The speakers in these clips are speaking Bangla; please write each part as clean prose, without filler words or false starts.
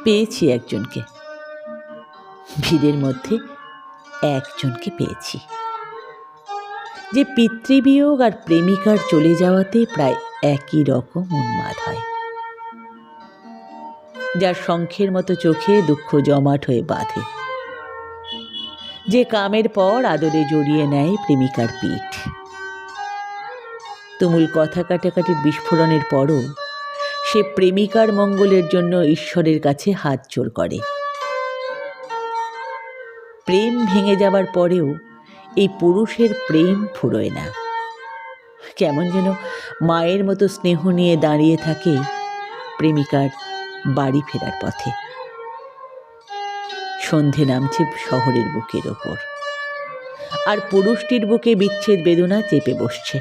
পেয়েছি একজনকে, ভিড়ের মধ্যে একজনকে পেয়েছি, যে পিতৃবিয়োগ আর প্রেমিকার চলে যাওয়াতে প্রায় একই রকম উন্মাদ হয়, যার শঙ্খের মতো চোখে দুঃখ জমাট হয়ে বাঁধে, যে কামের পর আদরে জড়িয়ে নেয় প্রেমিকার পিঠ। তুমুল কথা কাটাকাটির বিস্ফোরণের পরও সে প্রেমিকার মঙ্গলের জন্য ঈশ্বরের কাছে হাত জোড় করে। প্রেম ভেঙে যাবার পরেও এই পুরুষের প্রেম ফুরোয় না, কেমন যেন মায়ের মতো স্নেহ নিয়ে দাঁড়িয়ে থাকে প্রেমিকার বাড়ি ফেরার পথে। সন্ধে নামছে শহরের বুকের ওপর, আর পুরুষটির বুকে বিচ্ছেদ বেদনা চেপে বসছে।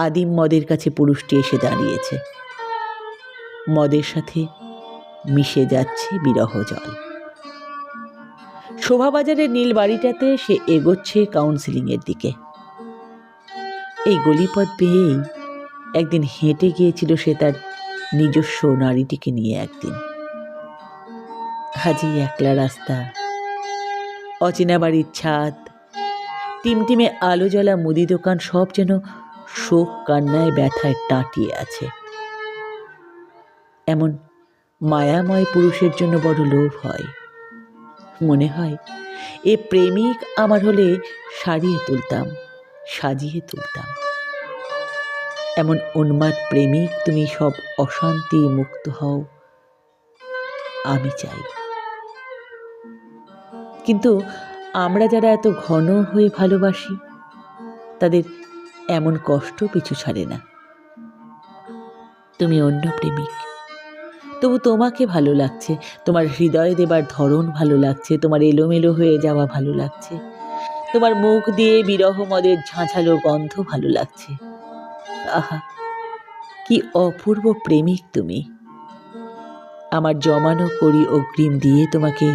আদিম মদের কাছে পুরুষটি এসে দাঁড়িয়েছে, মদের সাথে মিশে যাচ্ছে বিরহ জল। শোভাবাজারের নীল বাড়িটাতে সে এগোচ্ছে কাউন্সিলিংয়ের দিকে। এই গলিপথ বেয়েই একদিন হেঁটে গিয়েছিল সে তার নিজস্ব নারীটিকে নিয়ে। একদিন আজই একলা রাস্তা, অচেনা বাড়ির ছাদ, টিমটিমে আলো জ্বলা মুদি দোকান সব যেন শোক কান্নায় ব্যথায় টাটিয়ে আছে। এমন মায়াময় পুরুষের জন্য বড় লোভ হয়। মনে হয় এ প্রেমিক আমার হলে সারিয়ে তুলতাম, সাজিয়ে তুলতাম। এমন উন্মাদ প্রেমিক তুমি সব অশান্তি মুক্ত হও, আমি চাই। কিন্তু আমরা যারা এত ঘন হয়ে ভালোবাসি, তাদের এমন কষ্ট পিছু ছাড়ে না। তুমি অন্য প্রেমিক, তবু তোমাকে ভালো লাগছে, তোমার হৃদয় দেবার ধরন ভালো লাগছে, তোমার এলোমেলো হয়ে যাওয়া ভালো লাগছে, তোমার মুখ দিয়ে বিরহ মদের ঝাঁঝালো গন্ধ ভালো লাগছে। আহা, কি অপূর্ব প্রেমিক তুমি! আমার জমানো করি অগ্রিম দিয়ে তোমাকে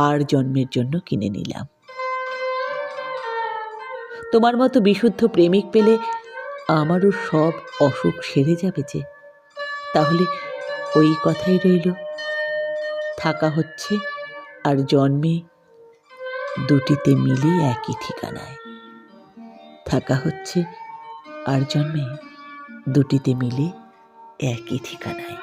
আর জন্মের জন্য কিনে নিলাম। তোমার মতো বিশুদ্ধ প্রেমিক পেলে আমারও সব অসুখ সেরে যাবে যে। তাহলে ওই কথাই রইল, থাকা হচ্ছে আর জন্মে দুটিতে মিলে একই ঠিকানায়। থাকা হচ্ছে আর জন্মে দুটিতে মিলে একই ঠিকানায়।